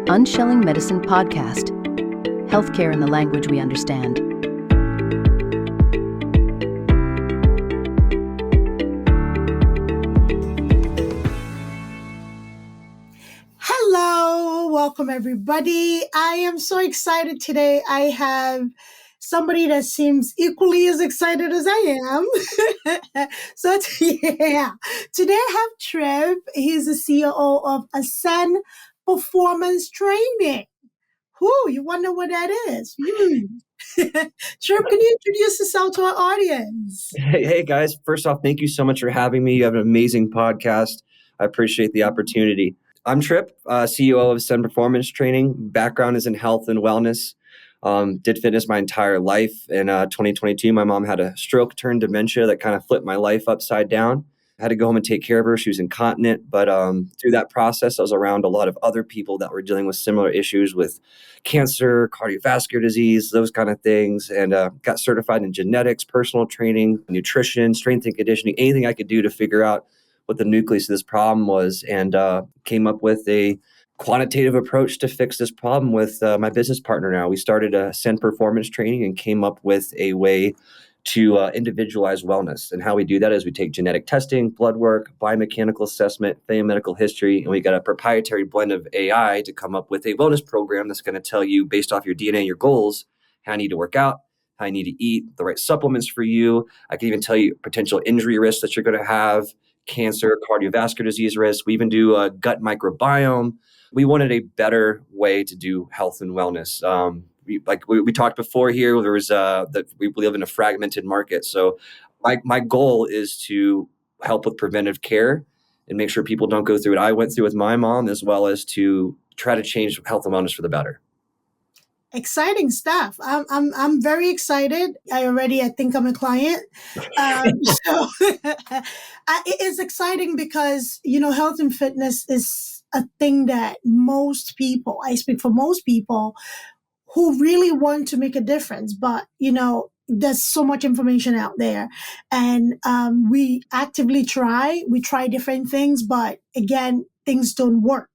Unshelling Medicine Podcast. Healthcare in the language we understand. Hello, welcome everybody. I am so excited today. I have somebody that seems equally as excited as I am. Today I have Tripp. He's the CEO of Ascend Performance Training. You wonder what that is. Tripp, can you introduce yourself to our audience? Hey guys, first off, thank you so much for having me. You have an amazing podcast. I appreciate the opportunity. I'm Tripp, CEO of Ascend Performance Training. Background is in health and wellness. Did fitness my entire life. In 2022, my mom had a stroke-turned-dementia that kind of flipped my life upside down. I had to go home and take care of her. She was incontinent, but through that process, I was around a lot of other people that were dealing with similar issues with cancer, cardiovascular disease, those kind of things, and got certified in genetics, personal training, nutrition, strength and conditioning, anything I could do to figure out what the nucleus of this problem was, and came up with a quantitative approach to fix this problem with my business partner now. We started Ascend Performance Training and came up with a way to individualize wellness. And how we do that is we take genetic testing, blood work, biomechanical assessment, medical history, and we got a proprietary blend of AI to come up with a wellness program that's going to tell you, based off your DNA and your goals, how you need to work out, how you need to eat, the right supplements for you. I can even tell you potential injury risks that you're going to have, cancer, cardiovascular disease risk. We even do a gut microbiome. We wanted a better way to do health and wellness. We talked before here, there was that we live in a fragmented market. So my goal is to help with preventive care and make sure people don't go through what I went through with my mom, as well as to try to change health and wellness for the better. Exciting stuff. I'm very excited. I think I'm a client. It is exciting because, health and fitness is a thing that most people, I speak for most people, who really want to make a difference. But, there's so much information out there, and we actively we try different things, but again, things don't work.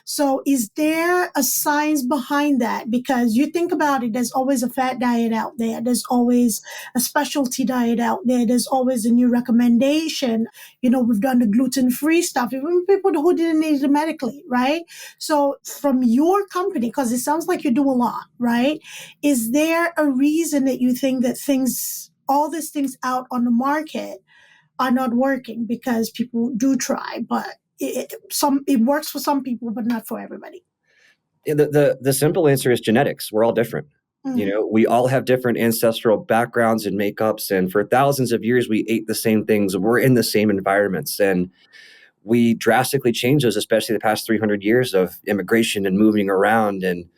So is there a science behind that? Because you think about it, there's always a fat diet out there. There's always a specialty diet out there. There's always a new recommendation. We've done the gluten-free stuff, even people who didn't need it medically, right? So from your company, because it sounds like you do a lot, right? Is there a reason that you think that all these things out on the market are not working? Because people do try, but it works for some people, but not for everybody. Yeah, the simple answer is genetics. We're all different. Mm-hmm. We all have different ancestral backgrounds and makeups, and for thousands of years we ate the same things. We're in the same environments, and we drastically changed those, especially the past 300 years of immigration and moving around. And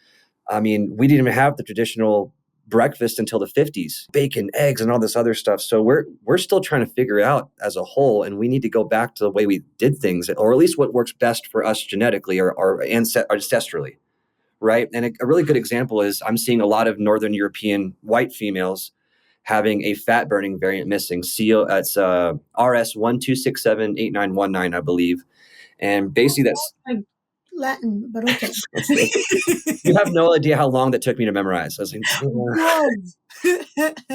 we didn't even have the traditional breakfast until the 50s, bacon, eggs, and all this other stuff. So we're still trying to figure out as a whole, and we need to go back to the way we did things, or at least what works best for us genetically or ancestrally, right? And a really good example is I'm seeing a lot of Northern European white females having a fat burning variant missing. It's RS12678919, I believe. And basically that's Latin, but okay. You have no idea how long that took me to memorize. I was like,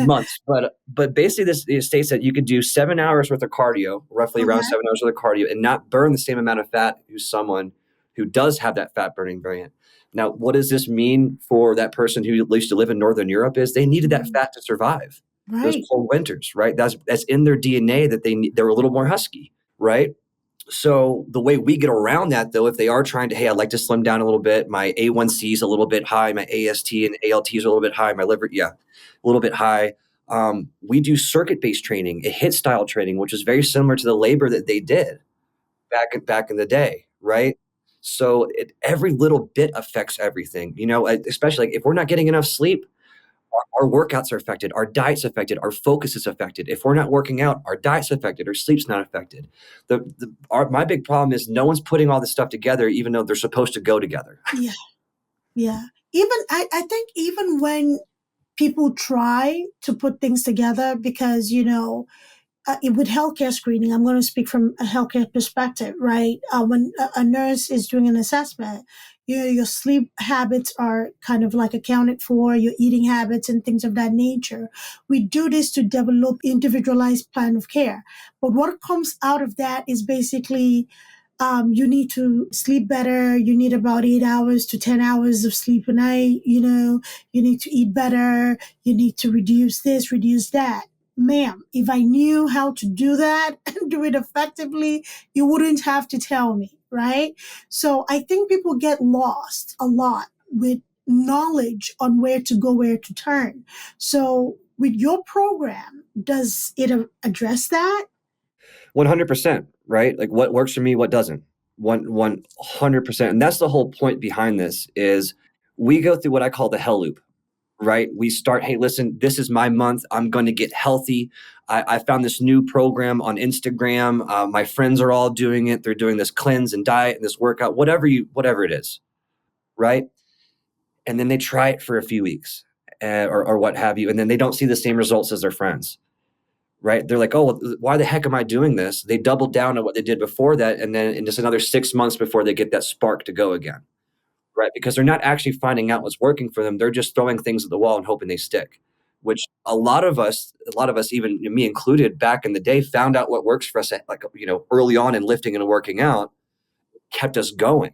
months. But basically this states that you could do 7 hours worth of cardio, roughly around 7 hours worth of cardio, and not burn the same amount of fat as someone who does have that fat burning variant. Now, what does this mean for that person who used to live in Northern Europe? Is they needed that fat to survive those cold winters, right? That's in their DNA, that they're a little more husky, right? So the way we get around that, though, if they are trying to, hey, I'd like to slim down a little bit, my A1C is a little bit high, my AST and ALT is a little bit high, my liver, a little bit high. We do circuit-based training, a HIIT style training, which is very similar to the labor that they did back in the day, right? So every little bit affects everything, especially like if we're not getting enough sleep, our workouts are affected, our diet's affected, our focus is affected. If we're not working out, our diet's affected, our sleep's not affected. My big problem is no one's putting all this stuff together, even though they're supposed to go together. Yeah. I think even when people try to put things together, because, with healthcare screening, I'm going to speak from a healthcare perspective, right? When a nurse is doing an assessment, Your sleep habits are kind of like accounted for, your eating habits and things of that nature. We do this to develop individualized plan of care. But what comes out of that is basically you need to sleep better. You need about 8 hours to 10 hours of sleep a night. You need to eat better. You need to reduce this, reduce that. Ma'am, if I knew how to do that and do it effectively, you wouldn't have to tell me, right? So I think people get lost a lot with knowledge on where to go, where to turn. So with your program, does it address that? 100%, right? Like what works for me, what doesn't. 100%. And that's the whole point behind this is we go through what I call the hell loop, right? We start, hey, listen, this is my month. I'm going to get healthy. I found this new program on Instagram. My friends are all doing it. They're doing this cleanse and diet and this workout, whatever it is, right? And then they try it for a few weeks or what have you. And then they don't see the same results as their friends. Right? They're like, oh, why the heck am I doing this? They double down on what they did before that. And then in just another 6 months before they get that spark to go again. Right? Because they're not actually finding out what's working for them. They're just throwing things at the wall and hoping they stick, which a lot of us, even me included back in the day, found out what works for us early on in lifting and working out, kept us going.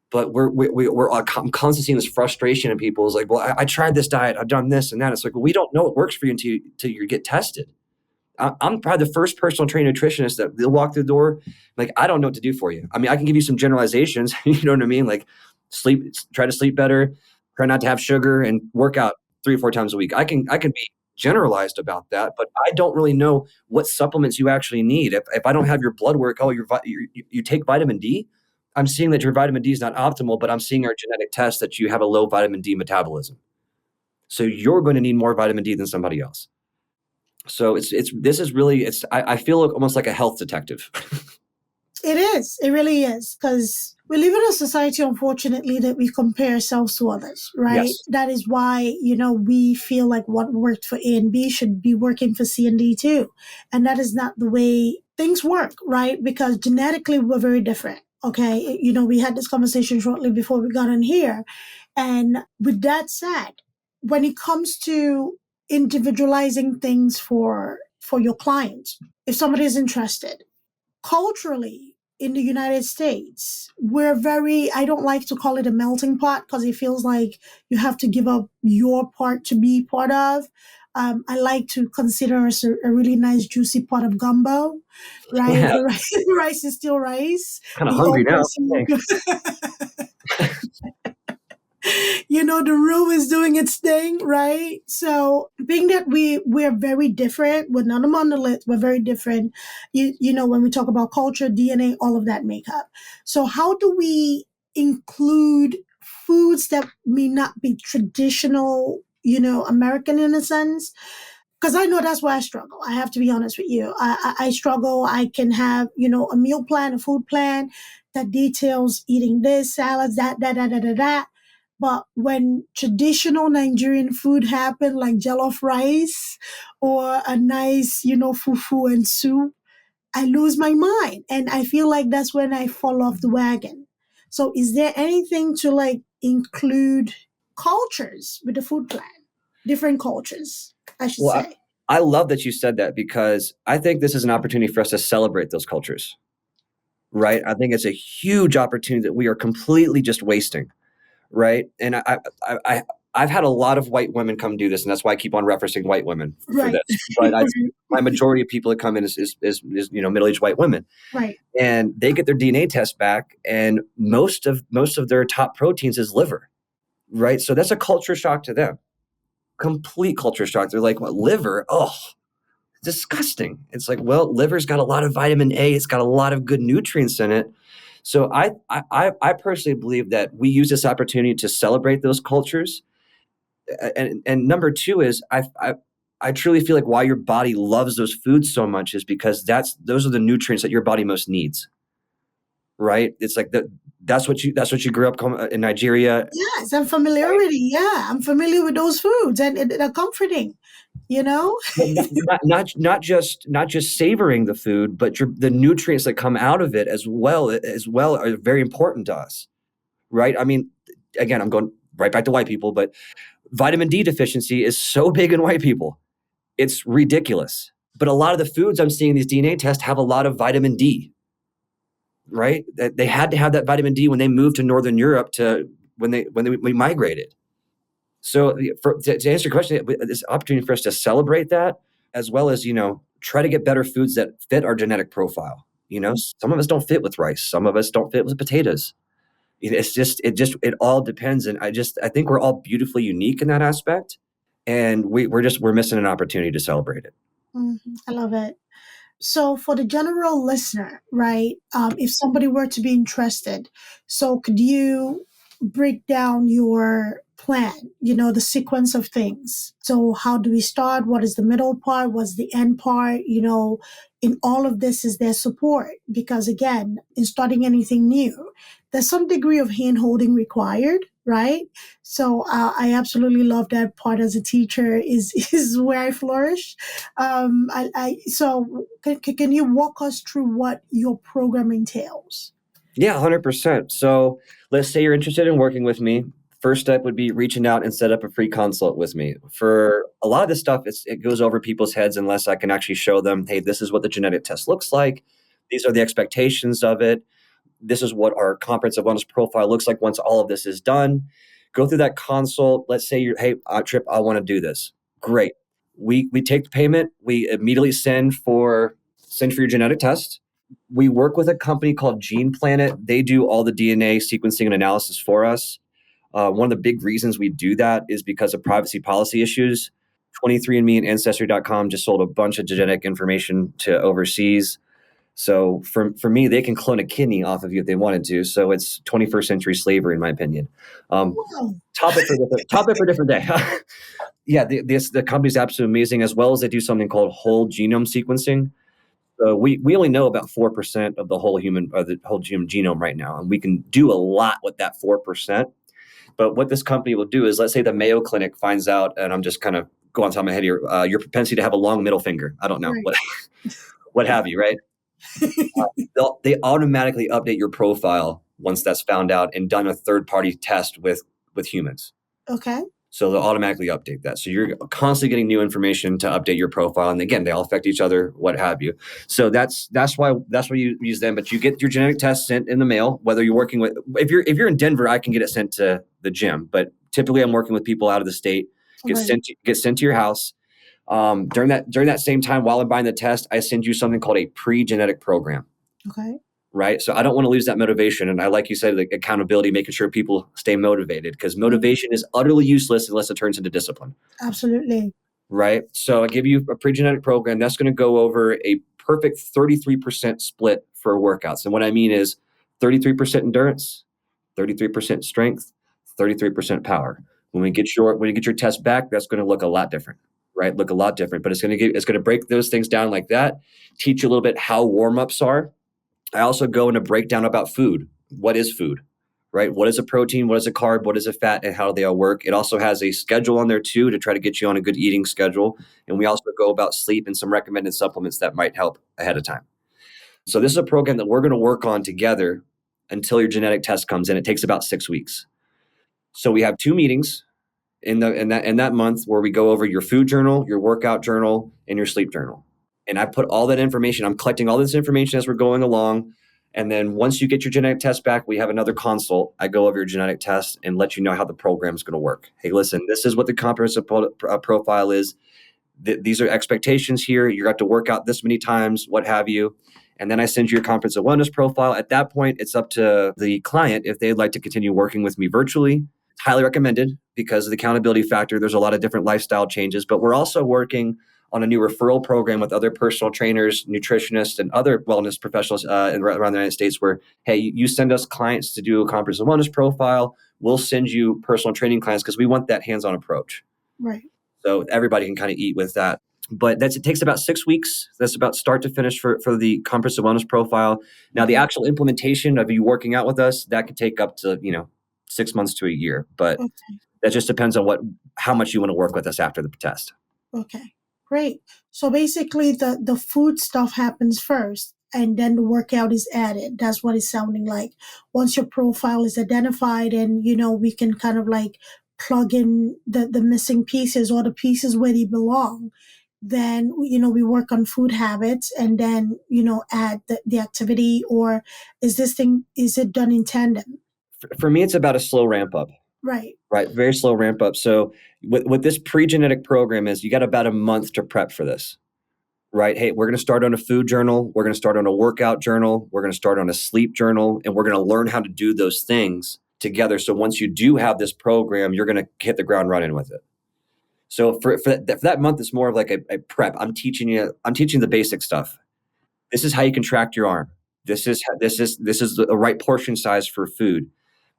But I'm constantly seeing this frustration in people. Is like, well, I tried this diet. I've done this and that. It's like, well, we don't know what works for you until you get tested. I'm probably the first personal trainer nutritionist that they'll walk through the door. Like, I don't know what to do for you. I mean, I can give you some generalizations, you know what I mean? Like try to sleep better, try not to have sugar and work out 3 or 4 times a week. I can be generalized about that, but I don't really know what supplements you actually need. If I don't have your blood work, you take vitamin D. I'm seeing that your vitamin D is not optimal, but I'm seeing our genetic test that you have a low vitamin D metabolism. So you're going to need more vitamin D than somebody else. So I feel almost like a health detective. It is. It really is. Because we live in a society, unfortunately, that we compare ourselves to others, right? Yes. That is why, we feel like what worked for A and B should be working for C and D too. And that is not the way things work, right? Because genetically, we're very different. Okay. We had this conversation shortly before we got on here. And with that said, when it comes to individualizing things for your clients, if somebody is interested, culturally in the United States, we're I don't like to call it a melting pot because it feels like you have to give up your part to be part of. I like to consider us a really nice juicy pot of gumbo, right? Yeah. The rice is still rice. Kind of hungry now. The room is doing its thing, right? So being that we're very different, we're not a monolith, we're very different. When we talk about culture, DNA, all of that makeup. So how do we include foods that may not be traditional, American in a sense? Because I know that's where I struggle. I have to be honest with you. I struggle. I can have, a meal plan, a food plan that details eating this, salads, that. But when traditional Nigerian food happen, like jollof rice or a nice, fufu and soup, I lose my mind. And I feel like that's when I fall off the wagon. So is there anything to include cultures with the food plan? Different cultures, I should say. I love that you said that because I think this is an opportunity for us to celebrate those cultures, right? I think it's a huge opportunity that we are completely just wasting. Right. And I've had a lot of white women come do this, and that's why I keep on referencing white women for this. But my majority of people that come in is middle-aged white women. Right. And they get their DNA test back, and most of their top proteins is liver. Right. So that's a culture shock to them. Complete culture shock. They're like, what, liver? Oh, disgusting. It's like, well, liver's got a lot of vitamin A. It's got a lot of good nutrients in it. So I personally believe that we use this opportunity to celebrate those cultures. And number two is I truly feel like why your body loves those foods so much is because those are the nutrients that your body most needs. Right? It's like that's what you grew up in Nigeria. Yes, and familiarity. Yeah, I'm familiar with those foods, and they're comforting. Not just savoring the food, but the nutrients that come out of it as well are very important to us, right? I mean, again, I'm going right back to white people, but vitamin D deficiency is so big in white people. It's ridiculous. But a lot of the foods I'm seeing in these DNA tests have a lot of vitamin D, right? They had to have that vitamin D when they moved to Northern Europe when we migrated. So to answer your question, this opportunity for us to celebrate that, as well as, try to get better foods that fit our genetic profile. Some of us don't fit with rice. Some of us don't fit with potatoes. It all depends. And I think we're all beautifully unique in that aspect. And we're missing an opportunity to celebrate it. I love it. So for the general listener, right, if somebody were to be interested, so could you break down your plan, the sequence of things? So how do we start? What is the middle part? What's the end part? In all of this, is there support? Because again, in starting anything new, there's some degree of hand holding required, right? So I absolutely love that part as a teacher is where I flourish. So can you walk us through what your program entails? Yeah, 100%. So let's say you're interested in working with me. First step would be reaching out and set up a free consult with me. For a lot of this stuff, it goes over people's heads unless I can actually show them, hey, this is what the genetic test looks like. These are the expectations of it. This is what our comprehensive wellness profile looks like once all of this is done. Go through that consult. Let's say hey, Tripp, I want to do this. Great. We take the payment. We immediately send for your genetic test. We work with a company called Gene Planet. They do all the DNA sequencing and analysis for us. One of the big reasons we do that is because of privacy policy issues. 23andMe and Ancestry.com just sold a bunch of genetic information to overseas. So for me, they can clone a kidney off of you if they wanted to. So it's 21st century slavery, in my opinion. Topic for a different day. Yeah, the company's absolutely amazing, as well as they do something called whole genome sequencing. So we only know about 4% of the whole human genome right now, and we can do a lot with that 4%. But what this company will do is, let's say the Mayo Clinic finds out, and I'm just kind of going on top of my head here, your propensity to have a long middle finger. I don't know, Right. what have you, right? They automatically update your profile once that's found out and done a third-party test with humans. Okay. So they'll automatically update that. So you're constantly getting new information to update your profile. And again, they all affect each other, what have you. So that's why you use them. But you get your genetic test sent in the mail, whether you're working with, if you're in Denver, I can get it sent to the gym. But typically I'm working with people out of the state, get sent to your house. During that same time, while I'm buying the test, I send you something called a pre-genetic program. Okay. Right. So I don't want to lose that motivation. And I, like you said, like accountability, making sure people stay motivated, because motivation is utterly useless unless it turns into discipline. Absolutely. Right. So I give you a pre-genetic program that's going to go over a perfect 33% split for workouts. And what I mean is 33% endurance, 33% strength, 33% power. When you get your test back, that's going to look a lot different. Right. Look a lot different. But it's going to break those things down like that, teach you a little bit how warm-ups are. I also go into breakdown about food. What is food, right? What is a protein? What is a carb? What is a fat? And how do they all work? It also has a schedule on there too to try to get you on a good eating schedule. And we also go about sleep and some recommended supplements that might help ahead of time. So this is a program that we're going to work on together until your genetic test comes in. It takes about 6 weeks. So we have 2 meetings in that month where we go over your food journal, your workout journal, and your sleep journal. And I put all that information, I'm collecting all this information as we're going along. And then once you get your genetic test back, we have another consult. I go over your genetic test and let you know how the program is going to work. Hey, listen, this is what the comprehensive profile is. These are expectations here. You have to work out this many times, what have you. And then I send you your comprehensive wellness profile. At that point, it's up to the client if they'd like to continue working with me virtually. It's highly recommended because of the accountability factor. There's a lot of different lifestyle changes, but we're also working on a new referral program with other personal trainers, nutritionists, and other wellness professionals around the United States where, hey, you send us clients to do a comprehensive wellness profile. We'll send you personal training clients because we want that hands-on approach. Right. So everybody can kind of eat with that. But it takes about 6 weeks. That's about start to finish for the comprehensive wellness profile. Now, the actual implementation of you working out with us, that could take up to 6 months to a year. But that just depends on how much you want to work with us after the test. Okay. Great. So basically the food stuff happens first, and then the workout is added. That's what it's sounding like. Once your profile is identified and, we can kind of like plug in the missing pieces or the pieces where they belong, then, we work on food habits and then, add the activity. Or is it done in tandem? For me, it's about a slow ramp up. Right. Right. Very slow ramp up. So what this pre-genetic program is, you got about a month to prep for this. Right. Hey, we're going to start on a food journal. We're going to start on a workout journal. We're going to start on a sleep journal, and we're going to learn how to do those things together. So once you do have this program, you're going to hit the ground running with it. So for that month, it's more of like a prep. I'm teaching the basic stuff. This is how you contract your arm. This is the right portion size for food.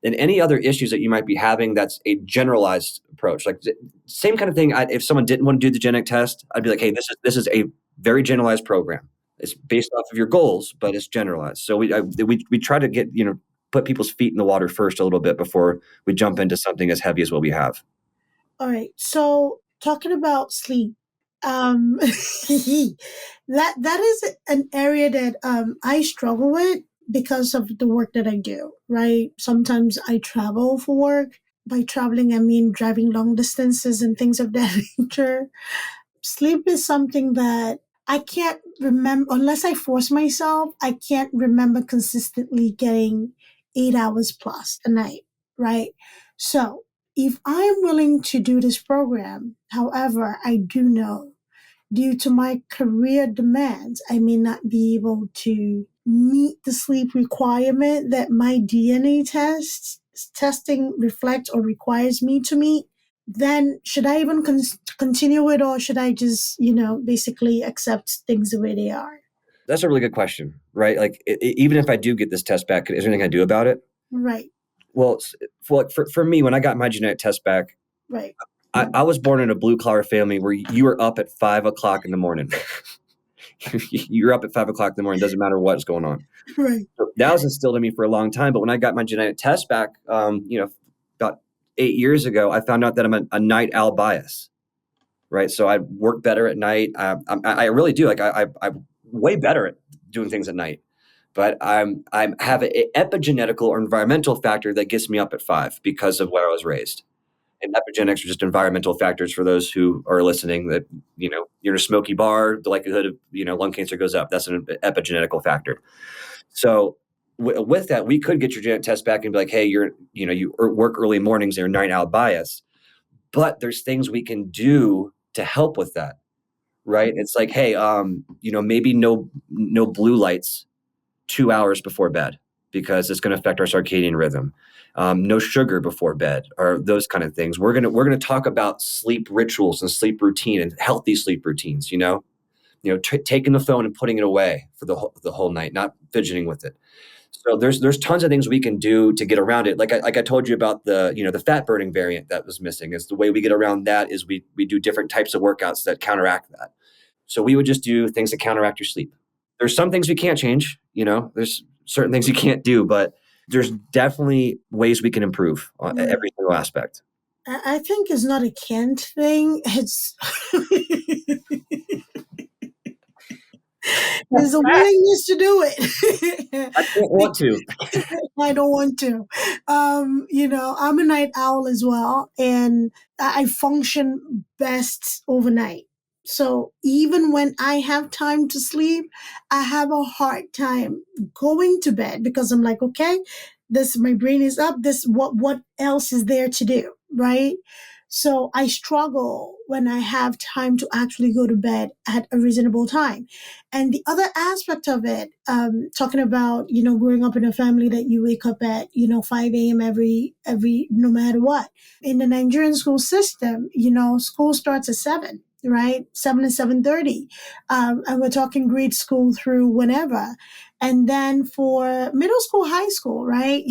And any other issues that you might be having, that's a generalized approach. Like same kind of thing. If someone didn't want to do the genetic test, I'd be like, hey, this is a very generalized program. It's based off of your goals, but it's generalized. So we try to get, put people's feet in the water first a little bit before we jump into something as heavy as what we have. All right. So talking about sleep, that is an area that I struggle with because of the work that I do, right? Sometimes I travel for work. By traveling, I mean driving long distances and things of that nature. Sleep is something that I can't remember, unless I force myself, I can't remember consistently getting 8 hours plus a night, right? So if I'm willing to do this program, however, I do know due to my career demands, I may not be able to meet the sleep requirement that my DNA testing reflects or requires me to meet. Then should I even continue it, or should I just, basically accept things the way they are? That's a really good question, right? Like even if I do get this test back, is there anything I do about it? Right. Well, for me, when I got my genetic test back, right. I was born in a blue collar family where you were up at 5 o'clock in the morning. You're up at 5 o'clock in the morning. Doesn't matter what's going on. Right. So that was instilled in me for a long time. But when I got my genetic test back, about 8 years ago, I found out that I'm a night owl bias. Right. So I work better at night. I really do. Like I'm way better at doing things at night. But I have an epigenetical or environmental factor that gets me up at 5 because of where I was raised. And epigenetics are just environmental factors for those who are listening that, you're in a smoky bar, the likelihood of, lung cancer goes up. That's an epigenetical factor. So with that, we could get your genetic test back and be like, hey, you work early mornings, you're a night owl bias. But there's things we can do to help with that, right? It's like, hey, maybe no blue lights 2 hours before bed because it's going to affect our circadian rhythm. No sugar before bed, or those kind of things. We're gonna talk about sleep rituals and sleep routine and healthy sleep routines. Taking the phone and putting it away for the whole night, not fidgeting with it. So there's tons of things we can do to get around it. Like I told you about the fat burning variant that was missing. Is the way we get around that is we do different types of workouts that counteract that. So we would just do things that counteract your sleep. There's some things we can't change. There's certain things you can't do, but there's definitely ways we can improve on every single aspect. I think it's not a can't thing. It's there's a willingness to do it. I don't want to. I don't want to. I'm a night owl as well, and I function best overnight. So even when I have time to sleep, I have a hard time going to bed because I'm like, okay, my brain is up. What else is there to do, right? So I struggle when I have time to actually go to bed at a reasonable time. And the other aspect of it, talking about, growing up in a family that you wake up at, 5 a.m. every, no matter what. In the Nigerian school system, school starts at 7, right? 7 to 7:30. And we're talking grade school through whenever. And then for middle school, high school, right?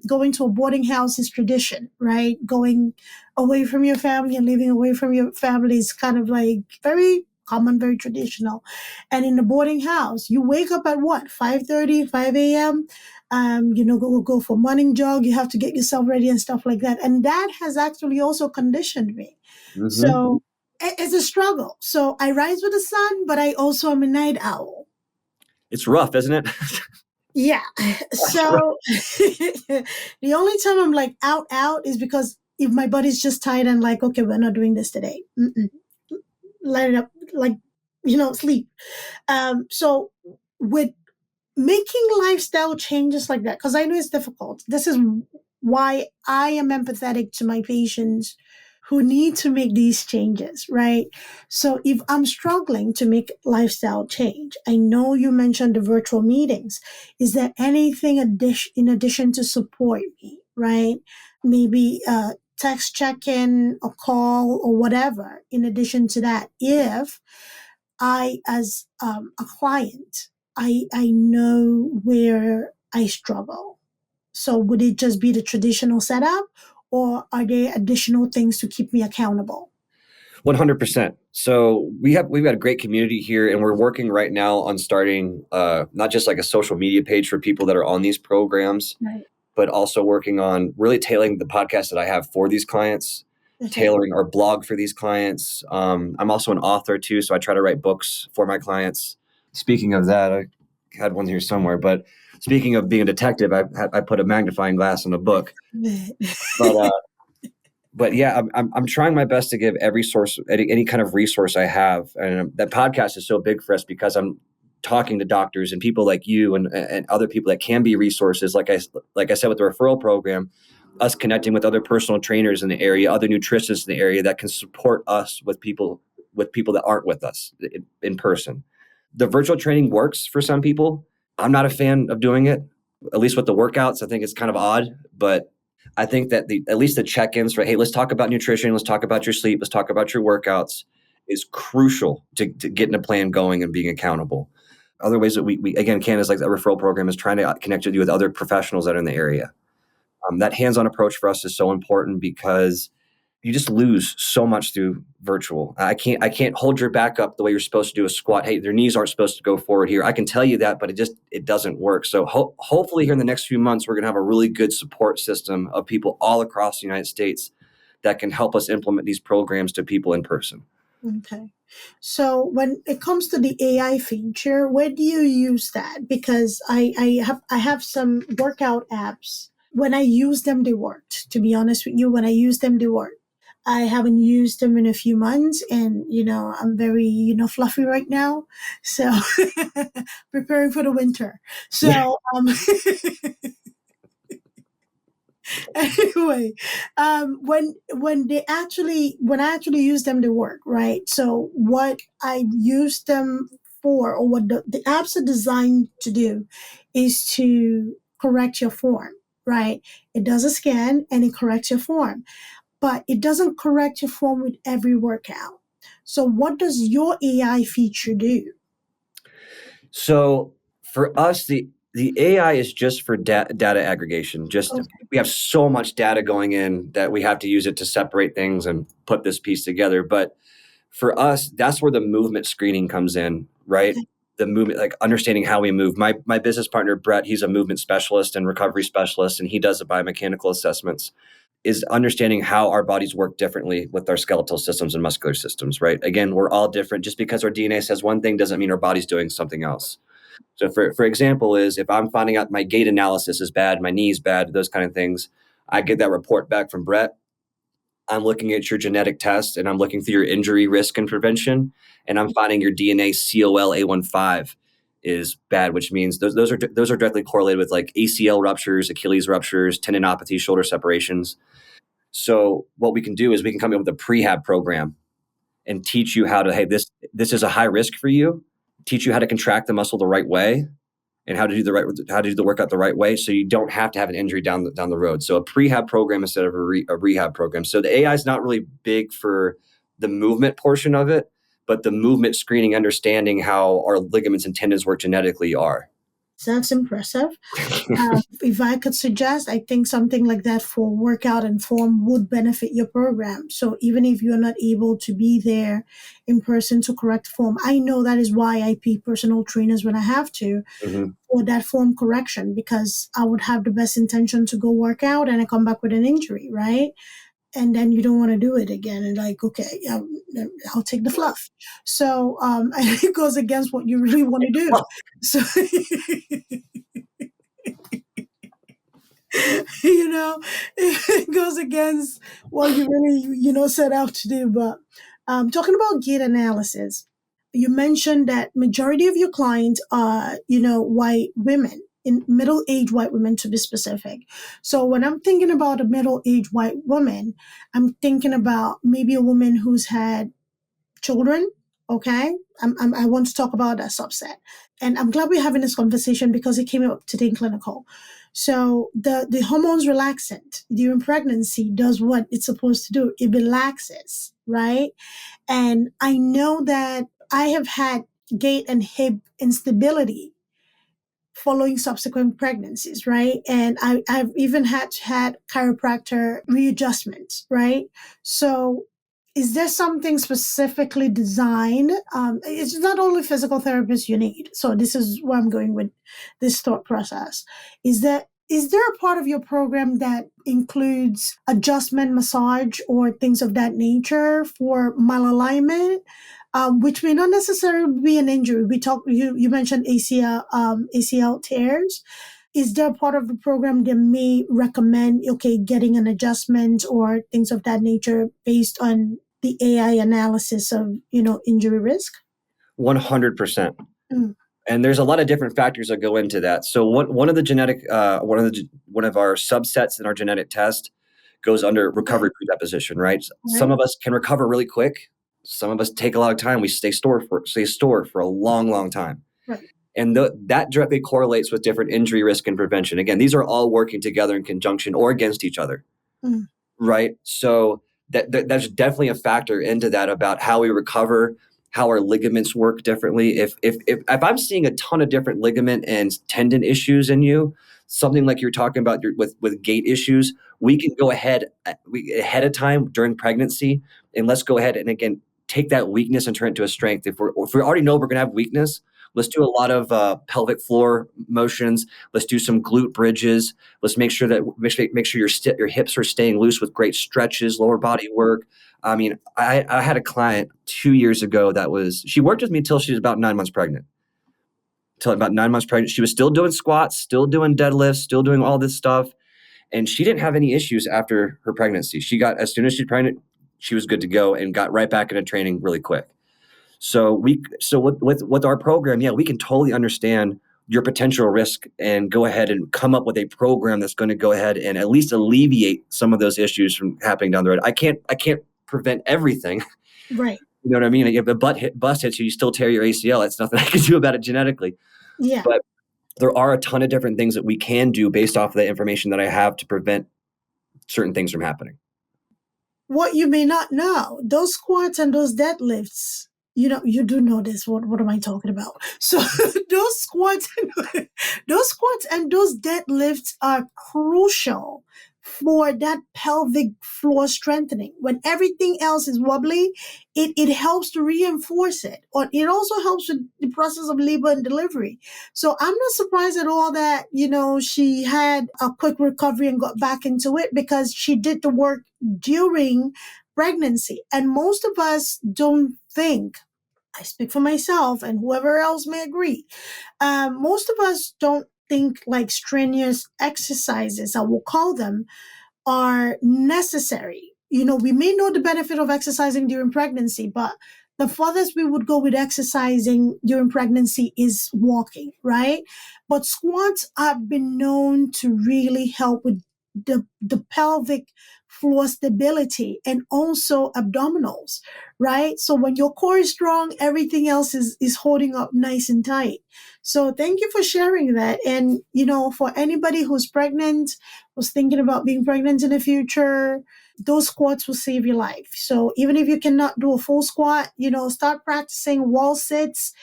Going to a boarding house is tradition, right? Going away from your family and living away from your family is kind of like very common, very traditional. And in the boarding house, you wake up at what? 5:30, 5 a.m. Go for morning jog. You have to get yourself ready and stuff like that. And that has actually also conditioned me. Mm-hmm. So it's a struggle. So I rise with the sun, but I also am a night owl. It's rough, isn't it? Yeah. So the only time I'm like out is because if my body's just tired and like, okay, we're not doing this today. Mm-mm. Let it up, like, sleep. So with making lifestyle changes like that, because I know it's difficult. This is why I am empathetic to my patients who need to make these changes, right? So if I'm struggling to make lifestyle change, I know you mentioned the virtual meetings. Is there anything in addition to support me, right? Maybe text check-in, a call, or whatever. In addition to that, if I, as a client, I know where I struggle. So would it just be the traditional setup, or are there additional things to keep me accountable? 100%. So we've got a great community here, and we're working right now on starting not just like a social media page for people that are on these programs, Right. but also working on really tailoring the podcast that I have for these clients, tailoring our blog for these clients. I'm also an author too, so I try to write books for my clients. Speaking of that, I had one here somewhere, but speaking of being a detective, I put a magnifying glass on a book. But yeah, I'm trying my best to give every source, any kind of resource I have. And that podcast is so big for us because I'm talking to doctors and people like you and other people that can be resources. Like I said, with the referral program, us connecting with other personal trainers in the area, other nutritionists in the area that can support us with people that aren't with us in person. The virtual training works for some people. I'm not a fan of doing it, at least with the workouts. I think it's kind of odd, but I think that at least the check-ins for, hey, let's talk about nutrition, let's talk about your sleep, let's talk about your workouts is crucial to getting a plan going and being accountable. Other ways that we again can is like that referral program is trying to connect you with other professionals that are in the area. That hands-on approach for us is so important because you just lose so much through virtual. I can't hold your back up the way you're supposed to do a squat. Hey, their knees aren't supposed to go forward here. I can tell you that, but it doesn't work. So hopefully here in the next few months, we're going to have a really good support system of people all across the United States that can help us implement these programs to people in person. Okay. So when it comes to the AI feature, where do you use that? Because I have some workout apps. When I use them, they worked. To be honest with you, when I use them, they worked. I haven't used them in a few months, and I'm very fluffy right now, so preparing for the winter. So anyway, when I actually use them, they work, right? So what I use them for, or what the apps are designed to do, is to correct your form, right? It does a scan and it corrects your form, but it doesn't correct your form with every workout. So what does your AI feature do? So for us, the AI is just for data aggregation. Okay. We have so much data going in that we have to use it to separate things and put this piece together. But for us, that's where the movement screening comes in, right? Okay. The movement, like understanding how we move. My business partner, Brett, he's a movement specialist and recovery specialist, and he does the biomechanical assessments, is understanding how our bodies work differently with our skeletal systems and muscular systems, right? Again, we're all different. Just because our DNA says one thing doesn't mean our body's doing something else. So for example, is if I'm finding out my gait analysis is bad, my knee's bad, those kind of things, I get that report back from Brett. I'm looking at your genetic test and I'm looking through your injury risk and prevention, and I'm finding your DNA COL-A15 is bad, which means those are directly correlated with like ACL ruptures, Achilles ruptures, tendinopathy, shoulder separations. So what we can do is we can come up with a prehab program and teach you how to, hey, this is a high risk for you, teach you how to contract the muscle the right way and how to do the workout the right way, so you don't have to have an injury down the road. So a prehab program instead of a rehab program. So the AI is not really big for the movement portion of it, but the movement screening, understanding how our ligaments and tendons work genetically are. That's impressive. If I could suggest, I think something like that for workout and form would benefit your program. So even if you're not able to be there in person to correct form, I know that is why I pay personal trainers when I have to for that form correction, because I would have the best intention to go work out and I come back with an injury, right? and then you don't want to do it again, and like, okay, I'll take the fluff. So and it goes against what you really want to do. So it goes against what you really set out to do. But talking about gait analysis, you mentioned that majority of your clients are white women, in middle-aged white women to be specific. So when I'm thinking about a middle-aged white woman, I'm thinking about maybe a woman who's had children. Okay, I want to talk about that subset, and I'm glad we're having this conversation because it came up today in clinical. So the hormones relaxant during pregnancy does what it's supposed to do. It relaxes, right? And I know that I have had gait and hip instability following subsequent pregnancies, right? And I've even had chiropractor readjustments, right? So is there something specifically designed? It's not only physical therapists you need. So this is where I'm going with this thought process. Is there a part of your program that includes adjustment, massage, or things of that nature for malalignment? Which may not necessarily be an injury. You mentioned ACL tears. Is there a part of the program that may recommend, getting an adjustment or things of that nature based on the AI analysis of, injury risk? 100%. And there's a lot of different factors that go into that. So one of the genetic, one of our subsets in our genetic test goes under recovery predeposition, right? Some of us can recover really quick. Some of us take a lot of time. We stay stored for a long, long time. Right. And that directly correlates with different injury risk and prevention. Again, these are all working together in conjunction or against each other, right? So that's definitely a factor into that about how we recover, how our ligaments work differently. If I'm seeing a ton of different ligament and tendon issues in you, something like you're talking about with gait issues, we can go ahead of time during pregnancy, and let's go ahead and again take that weakness and turn it into a strength. If we already know we're going to have weakness, let's do a lot of pelvic floor motions. Let's do some glute bridges. Let's make sure your hips are staying loose with great stretches, lower body work. I mean, I had a client 2 years ago she worked with me until she was about 9 months pregnant. Till about 9 months pregnant, she was still doing squats, still doing deadlifts, still doing all this stuff. And she didn't have any issues after her pregnancy. As soon as she's pregnant, she was good to go and got right back into training really quick. So with our program, we can totally understand your potential risk and go ahead and come up with a program that's going to go ahead and at least alleviate some of those issues from happening down the road. I can't prevent everything. Right. You know what I mean? If a bust hits you, you still tear your ACL. It's nothing I can do about it genetically. Yeah. But there are a ton of different things that we can do based off of the information that I have to prevent certain things from happening. What you may not know, those squats and those deadlifts, you do know this. What am I talking about? So those squats and those deadlifts are crucial for that pelvic floor strengthening. When everything else is wobbly, it helps to reinforce it. Or it also helps with the process of labor and delivery. So I'm not surprised at all that, she had a quick recovery and got back into it because she did the work during pregnancy. And most of us don't think, I speak for myself and whoever else may agree, most of us don't think like strenuous exercises, I will call them, are necessary. We may know the benefit of exercising during pregnancy, but the farthest we would go with exercising during pregnancy is walking, right? But squats have been known to really help with the pelvic floor stability and also abdominals, right? So when your core is strong, everything else is holding up nice and tight. So thank you for sharing that. And, for anybody who's pregnant, was thinking about being pregnant in the future, those squats will save your life. So even if you cannot do a full squat, start practicing wall sits,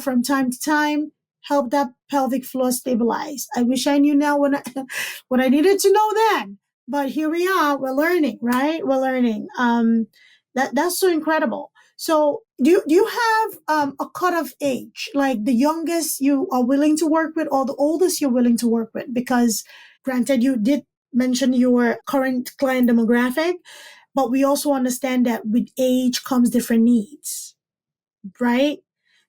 from time to time. Help that pelvic floor stabilize. I wish I knew now what I needed to know then. But here we are. We're learning, right? We're learning. That's so incredible. So do you have a cutoff age, like the youngest you are willing to work with or the oldest you're willing to work with? Because granted, you did mention your current client demographic, but we also understand that with age comes different needs, right?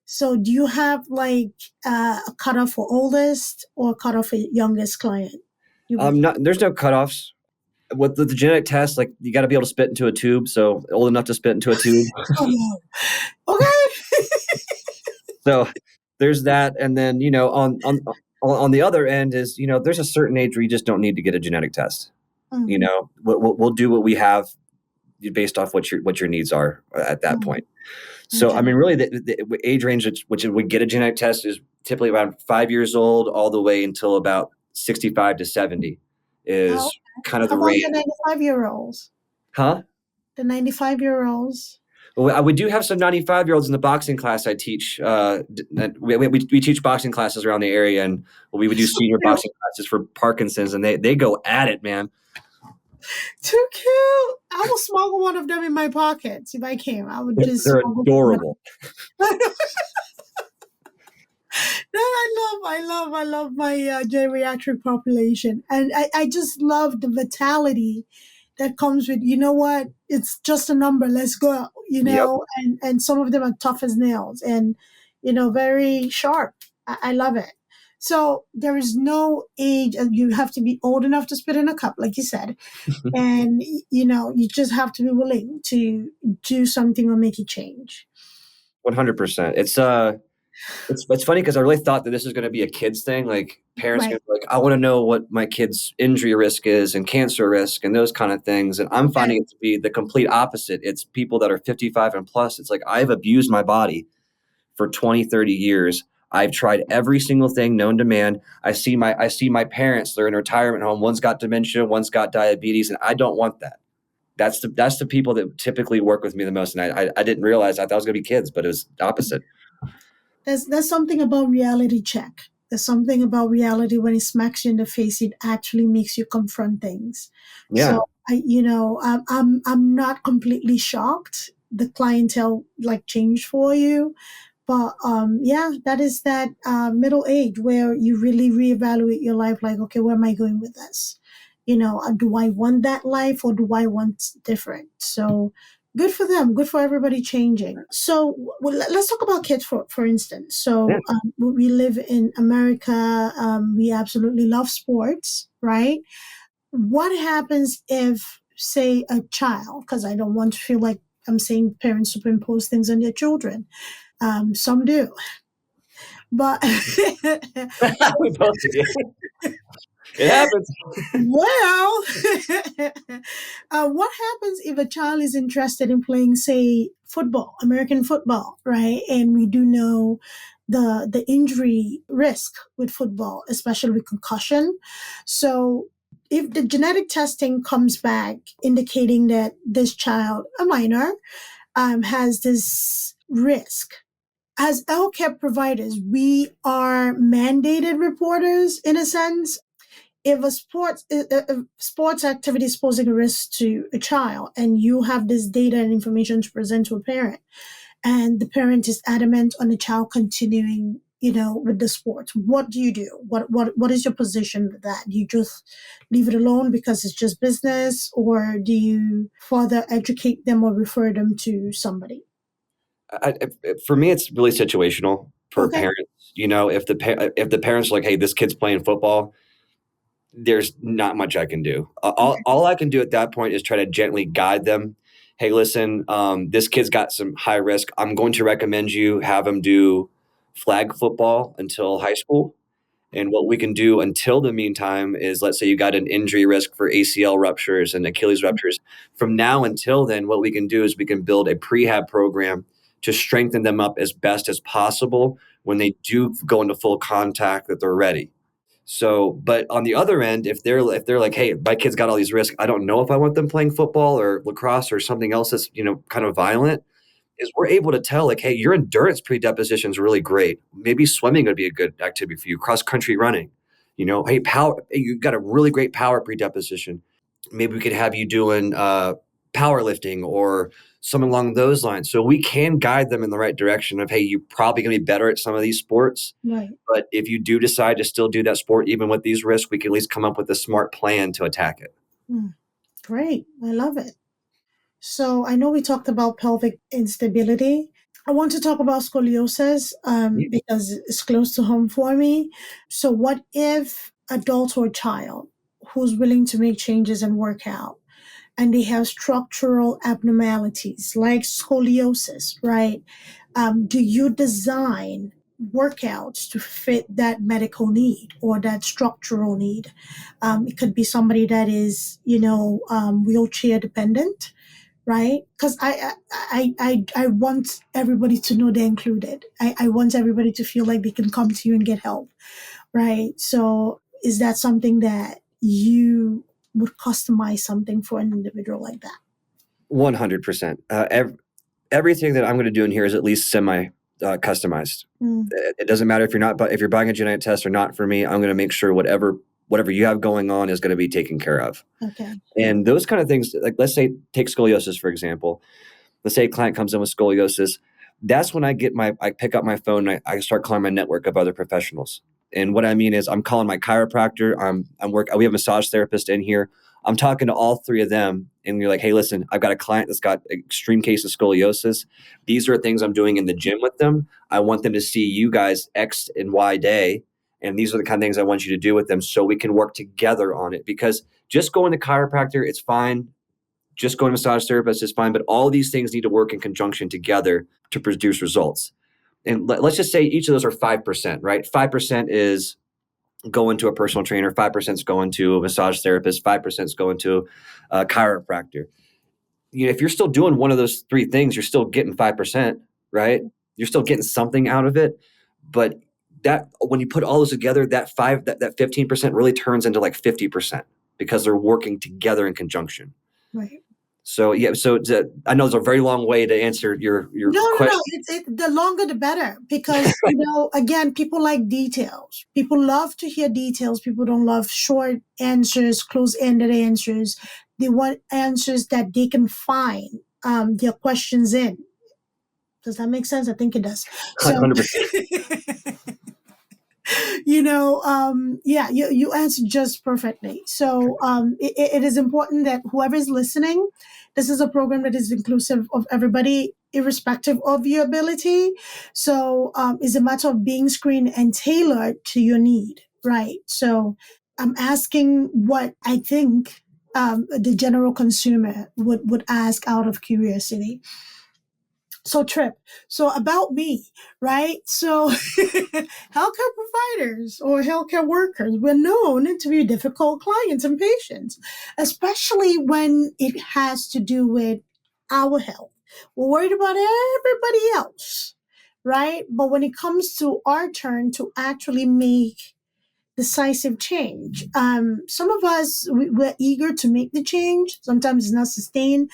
So do you have like a cutoff for oldest or cutoff for youngest client? There's no cutoffs. With the genetic test, like you got to be able to spit into a tube. So old enough to spit into a tube. Oh, okay. So there's that. And then, on the other end is, there's a certain age where you just don't need to get a genetic test. Mm, We'll do what we have based off what your needs are at that point. So, okay. I mean, really the age range which we get a genetic test is typically around 5 years old all the way until about 65 to 70 is Oh, kind of how the about range. the 95-year-olds? Huh? The 95-year-olds? Well, we do have some 95-year-olds in the boxing class I teach. We teach boxing classes around the area, and we would do senior boxing classes for Parkinson's, and they go at it, man. Too cute. I will smuggle one of them in my pockets if I can. I would just. They're adorable. No, I love my geriatric population, and I just love the vitality that comes with. You know what? It's just a number. Let's go. Yep. And some of them are tough as nails, and very sharp. I love it. So there is no age. You have to be old enough to spit in a cup, like you said, and you just have to be willing to do something or make a change. 100%. It's funny because I really thought that this was going to be a kids thing. Like parents Right. are like, I want to know what my kid's injury risk is and cancer risk and those kind of things. And I'm finding it to be the complete opposite. It's people that are 55 and plus. It's like, I've abused my body for 20, 30 years. I've tried every single thing known to man. I see my parents, they're in a retirement home. One's got dementia, one's got diabetes, and I don't want that. That's the people that typically work with me the most. And I didn't realize. I thought it was going to be kids, but it was opposite. There's something about reality check. There's something about reality when it smacks you in the face. It actually makes you confront things. Yeah. So I'm not completely shocked. The clientele changed for you, but that is that middle age where you really reevaluate your life. Like, okay, where am I going with this? Do I want that life or do I want different? So good for them. Good for everybody changing. So let's talk about kids for instance. So Yeah. we live in America. We absolutely love sports, right? What happens if, say, a child, because I don't want to feel like I'm saying parents superimpose things on their children. Some do. But We both do. It happens. well, what happens if a child is interested in playing, say, football, American football, right? And we do know the injury risk with football, especially with concussion. So if the genetic testing comes back indicating that this child, a minor, has this risk, as healthcare providers, we are mandated reporters in a sense. If a sports activity is posing a risk to a child and you have this data and information to present to a parent, and the parent is adamant on the child continuing, with the sport, what do you do? What is your position with that? Do you just leave it alone because it's just business, or do you further educate them or refer them to somebody? For me, it's really situational for Okay. parents. If the parents are like, hey, this kid's playing football, there's not much I can do. All I can do at that point is try to gently guide them. Hey, listen, this kid's got some high risk. I'm going to recommend you have him do flag football until high school. And what we can do until the meantime is, let's say you got an injury risk for ACL ruptures and Achilles ruptures. From now until then, what we can do is we can build a prehab program to strengthen them up as best as possible when they do go into full contact, that they're ready. So, but on the other end, if they're like, hey, my kid's got all these risks, I don't know if I want them playing football or lacrosse or something else that's, kind of violent, is we're able to tell like, hey, your endurance predisposition is really great. Maybe swimming would be a good activity for you, cross country running. Hey, you've got a really great power predisposition. Maybe we could have you doing powerlifting or something along those lines. So we can guide them in the right direction of, hey, you're probably going to be better at some of these sports. Right. But if you do decide to still do that sport, even with these risks, we can at least come up with a smart plan to attack it. Great. I love it. So I know we talked about pelvic instability. I want to talk about scoliosis because it's close to home for me. So what if adult or child who's willing to make changes and work out, and they have structural abnormalities like scoliosis, right? Do you design workouts to fit that medical need or that structural need? It could be somebody that is, wheelchair dependent, right? Because I want everybody to know they're included. I want everybody to feel like they can come to you and get help, right? So is that something that you would customize something for an individual like that? 100%. Everything that I'm going to do in here is at least semi customized. It doesn't matter if you're buying a genetic test or not. For me, I'm going to make sure whatever you have going on is going to be taken care of. Okay. And those kind of things, like let's say take scoliosis, for example. Let's say a client comes in with scoliosis. That's when I pick up my phone and I start calling my network of other professionals. And what I mean is I'm calling my chiropractor. We have a massage therapist in here. I'm talking to all three of them, and you're like, hey, listen, I've got a client that's got an extreme case of scoliosis. These are things I'm doing in the gym with them. I want them to see you guys X and Y day. And these are the kind of things I want you to do with them so we can work together on it. Because just going to chiropractor, it's fine. Just going to massage therapist is fine. But all these things need to work in conjunction together to produce results. And let's just say each of those are 5%, right? 5% is going to a personal trainer, 5% is going to a massage therapist, 5% is going to a chiropractor. If you're still doing one of those three things, you're still getting 5%, right? You're still getting something out of it. But that when you put all those together, that 15% really turns into like 50% because they're working together in conjunction. Right. So yeah, I know it's a very long way to answer your question. No. The longer the better, because again, people like details. People love to hear details. People don't love short answers, close-ended answers. They want answers that they can find their questions in. Does that make sense? I think it does. 100%. You answered just perfectly. So it is important that whoever is listening, this is a program that is inclusive of everybody, irrespective of your ability. So it's a matter of being screened and tailored to your need, right? So I'm asking what I think the general consumer would ask out of curiosity. So Tripp, so about me, right? So healthcare providers or healthcare workers were known to be difficult clients and patients, especially when it has to do with our health. We're worried about everybody else, right? But when it comes to our turn to actually make decisive change, some of us, we're eager to make the change. Sometimes it's not sustained.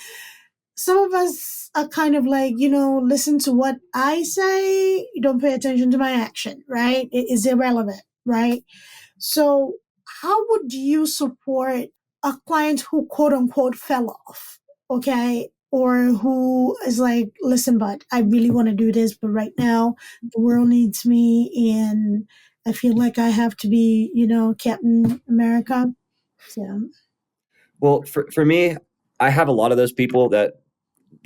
Some of us are kind of like, listen to what I say, don't pay attention to my action, right? It is irrelevant, right? So how would you support a client who quote unquote fell off, okay? Or who is like, listen, bud, I really want to do this, but right now the world needs me and I feel like I have to be, Captain America. So. Well, for me, I have a lot of those people that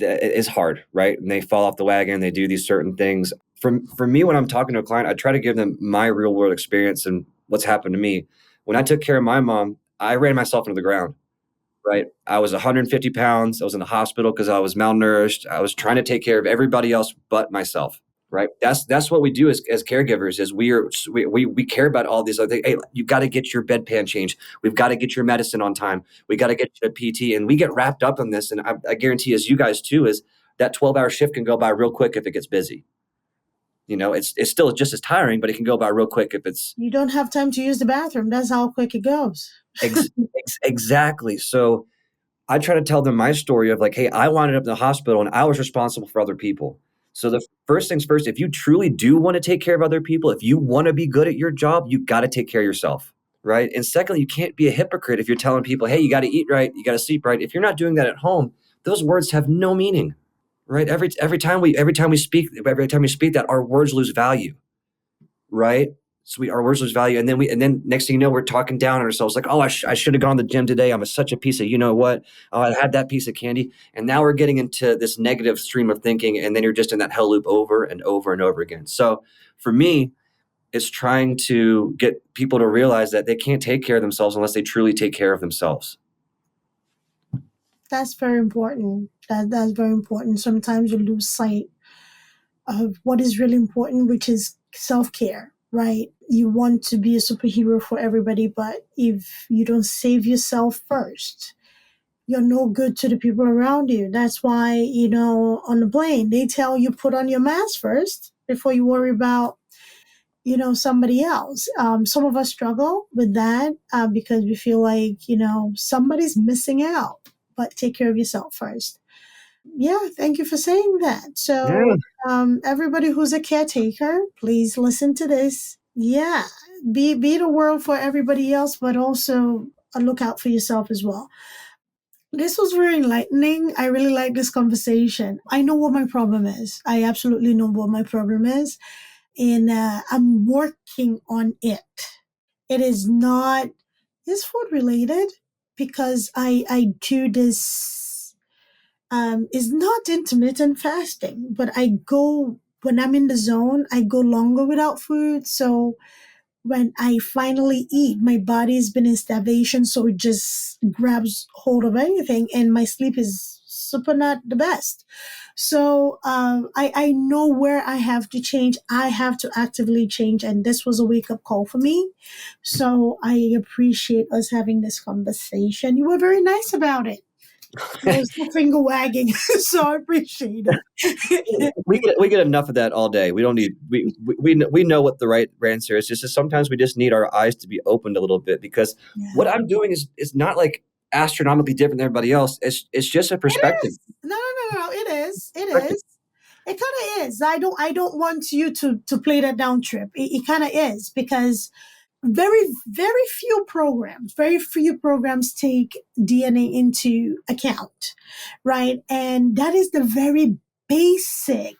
is hard, right? And they fall off the wagon. They do these certain things. For me, when I'm talking to a client, I try to give them my real world experience and what's happened to me. When I took care of my mom, I ran myself into the ground, right? I was 150 pounds. I was in the hospital because I was malnourished. I was trying to take care of everybody else but myself, right? That's what we do as caregivers is we care about all these other things. Hey, you got to get your bedpan changed. We've got to get your medicine on time. We got to get you a PT, and we get wrapped up in this. And I guarantee, as you guys too, is that 12-hour shift can go by real quick if it gets busy. It's still just as tiring, but it can go by real quick if it's. You don't have time to use the bathroom. That's how quick it goes. Exactly. So I try to tell them my story of like, hey, I wound up in the hospital and I was responsible for other people. So the first things first, if you truly do want to take care of other people, if you want to be good at your job, you got to take care of yourself, right? And secondly, you can't be a hypocrite if you're telling people, hey, you got to eat right, you got to sleep right. If you're not doing that at home, those words have no meaning. right? Every time we speak that, our words lose value, right? So our words lose value, and then next thing you know, we're talking down on ourselves, like, oh, I should have gone to the gym today. I'm such a piece of, you know what? Oh, I had that piece of candy, and now we're getting into this negative stream of thinking, and then you're just in that hell loop over and over and over again. So for me, it's trying to get people to realize that they can't take care of themselves unless they truly take care of themselves. That's very important. That's very important. Sometimes you lose sight of what is really important, which is self-care, right? You want to be a superhero for everybody, but if you don't save yourself first, you're no good to the people around you. That's why, on the plane, they tell you put on your mask first before you worry about, somebody else. Some of us struggle with that because we feel like, somebody's missing out, but take care of yourself first. Yeah, thank you for saying that. So, everybody who's a caretaker, please listen to this. Yeah, be the world for everybody else, but also look out for yourself as well. This was very enlightening. I really like this conversation. I know what my problem is. I absolutely know what my problem is. And I'm working on it. It is not, it's food related because I do this, it's not intermittent fasting, but when I'm in the zone, I go longer without food. So when I finally eat, my body's been in starvation, so it just grabs hold of anything, and my sleep is super not the best. So I know where I have to change. I have to actively change, and this was a wake-up call for me. So I appreciate us having this conversation. You were very nice about it. There's no finger wagging, so I appreciate it. we get enough of that all day. We don't need we know what the right answer is. Just sometimes we just need our eyes to be opened a little bit, because what I'm doing is not like astronomically different than everybody else. It's just a perspective. No. It is. It is. It kind of is. I don't want you to play that down, Tripp. It kind of is, because very few programs take DNA into account, right? And that is the very basic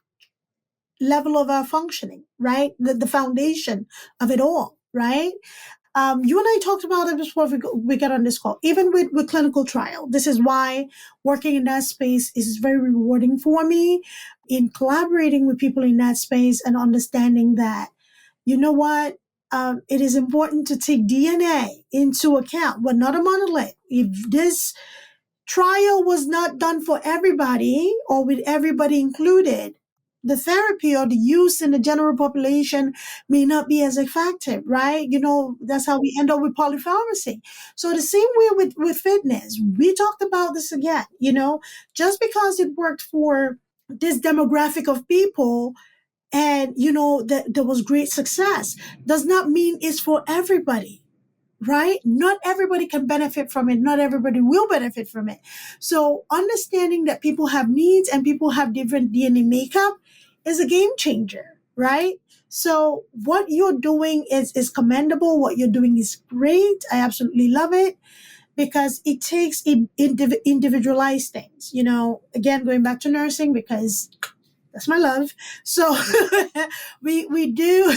level of our functioning, right? The foundation of it all, right? You and I talked about it before we got on this call. Even with clinical trial, this is why working in that space is very rewarding for me, in collaborating with people in that space and understanding that, you know what, it is important to take DNA into account, but not a monolith. If this trial was not done for everybody or with everybody included, the therapy or the use in the general population may not be as effective, right? That's how we end up with polypharmacy. So the same way with fitness, we talked about this again, just because it worked for this demographic of people and, that there was great success does not mean it's for everybody. Right? Not everybody can benefit from it. Not everybody will benefit from it. So understanding that people have needs and people have different DNA makeup is a game changer, right? So what you're doing is commendable. What you're doing is great. I absolutely love it, because it takes individualized things. Again, going back to nursing, because that's my love. So we do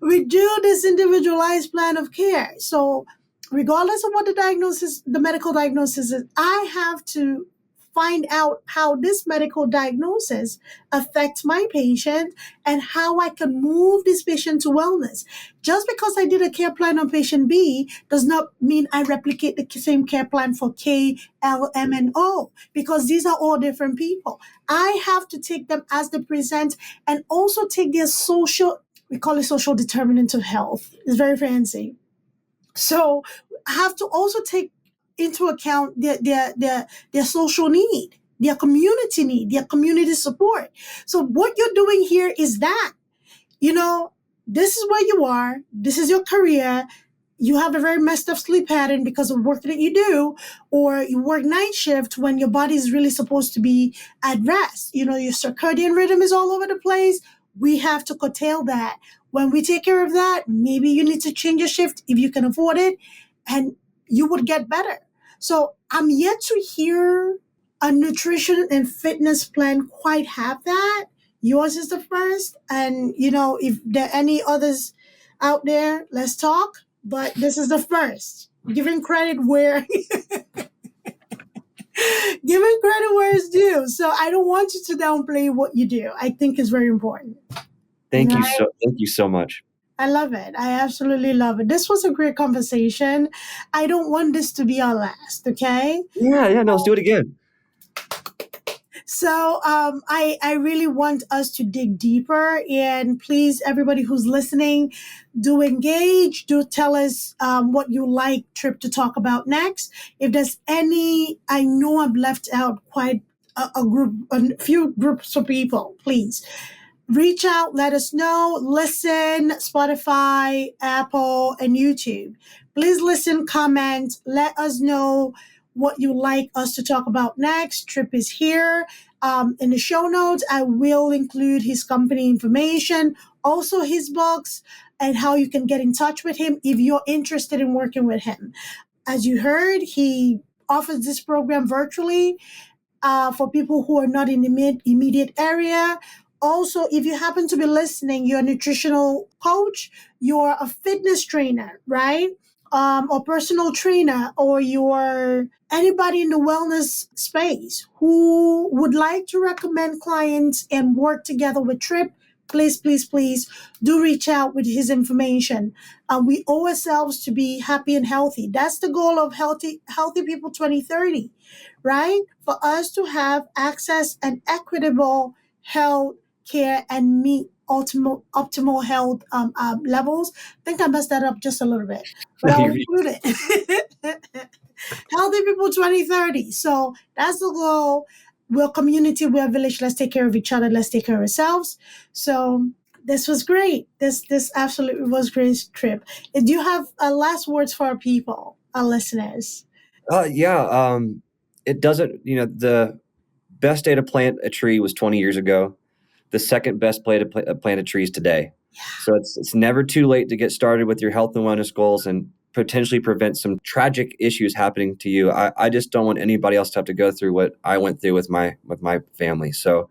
we do this individualized plan of care. So regardless of what the medical diagnosis is, I have to find out how this medical diagnosis affects my patient and how I can move this patient to wellness. Just because I did a care plan on patient B does not mean I replicate the same care plan for K, L, M, and O, because these are all different people. I have to take them as they present and also take their we call it social determinant of health. It's very fancy. So I have to also take into account their social need, their community need, their community support. So what you're doing here is that, this is where you are. This is your career. You have a very messed up sleep pattern because of work that you do, or you work night shift when your body is really supposed to be at rest. Your circadian rhythm is all over the place. We have to curtail that. When we take care of that, maybe you need to change your shift if you can afford it, and you would get better. So I'm yet to hear a nutrition and fitness plan quite have that. Yours is the first. And, if there are any others out there, let's talk. But this is the first. Giving credit where it's due. So I don't want you to downplay what you do. I think it's very important. Thank you so much. I love it. I absolutely love it. This was a great conversation. I don't want this to be our last, okay? Yeah, no, let's do it again. So I really want us to dig deeper, and please, everybody who's listening, do engage. Do tell us what you like Tripp to talk about next. If there's any, I know I've left out quite a few groups of people. Please reach out, let us know. Listen, Spotify, Apple, and YouTube. Please listen, comment, let us know what you like us to talk about next. Tripp is here. In the show notes, I will include his company information, also his books, and how you can get in touch with him if you're interested in working with him. As you heard, he offers this program virtually for people who are not in the immediate area. Also, if you happen to be listening, you're a nutritional coach, you're a fitness trainer, right? Or personal trainer, or you're anybody in the wellness space who would like to recommend clients and work together with Tripp, please do reach out with his information. We owe ourselves to be happy and healthy. That's the goal of Healthy People 2030, right? For us to have access and equitable health care and meet optimal health levels. I think I messed that up just a little bit, but I'll include it. Healthy People 2030. So that's the goal. We're a community, we're a village. Let's take care of each other. Let's take care of ourselves. So this was great. This absolutely was great, Tripp. Do you have last words for our people, our listeners? It doesn't, the best day to plant a tree was 20 years ago. The second best way to plant a tree is today. Yeah. So it's never too late to get started with your health and wellness goals and potentially prevent some tragic issues happening to you. I just don't want anybody else to have to go through what I went through with my family. So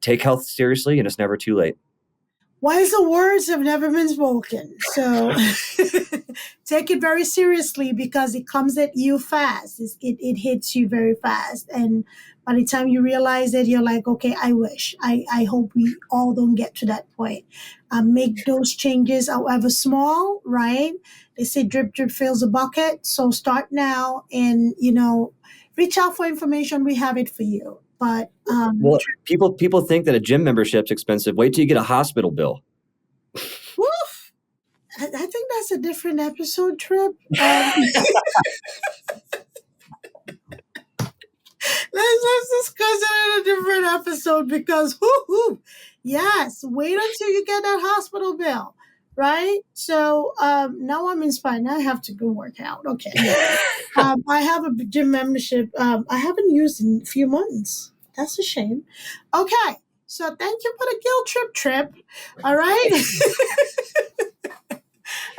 Take health seriously, and it's never too late. Wiser words have never been spoken. So take it very seriously because it comes at you fast. It hits you very fast. And by the time you realize it, you're like, okay, I wish. I hope we all don't get to that point. Make those changes, however small, right? They say drip, drip fills a bucket. So start now and, reach out for information. We have it for you. But people think that a gym membership's expensive. Wait till you get a hospital bill. Woof! I think that's a different episode, Tripp. Let's discuss it in a different episode because yes, wait until you get that hospital bill, right? So now I'm inspired. Now I have to go work out. Okay. I have a gym membership. I haven't used in a few months. That's a shame. Okay. So thank you for the guilt trip, Tripp. All right.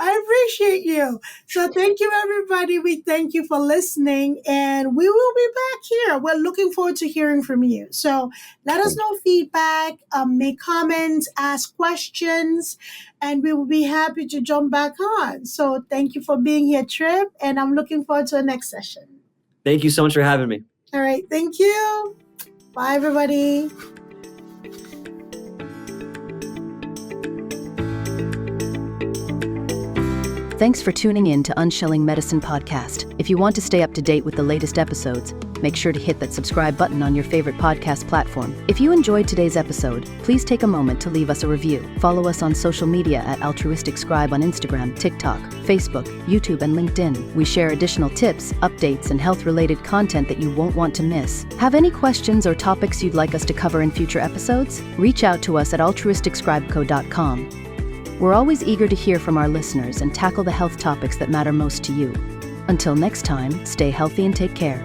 I appreciate you. So thank you, everybody. We thank you for listening, and we will be back here. We're looking forward to hearing from you. So let us know feedback, make comments, ask questions, and we will be happy to jump back on. So thank you for being here, Tripp, and I'm looking forward to the next session. Thank you so much for having me. All right. Thank you. Bye, everybody. Thanks for tuning in to Unshilling Medicine Podcast. If you want to stay up to date with the latest episodes, make sure to hit that subscribe button on your favorite podcast platform. If you enjoyed today's episode, please take a moment to leave us a review. Follow us on social media at Altruistic Scribe on Instagram, TikTok, Facebook, YouTube, and LinkedIn. We share additional tips, updates, and health-related content that you won't want to miss. Have any questions or topics you'd like us to cover in future episodes? Reach out to us at altruisticscribeco.com. We're always eager to hear from our listeners and tackle the health topics that matter most to you. Until next time, stay healthy and take care.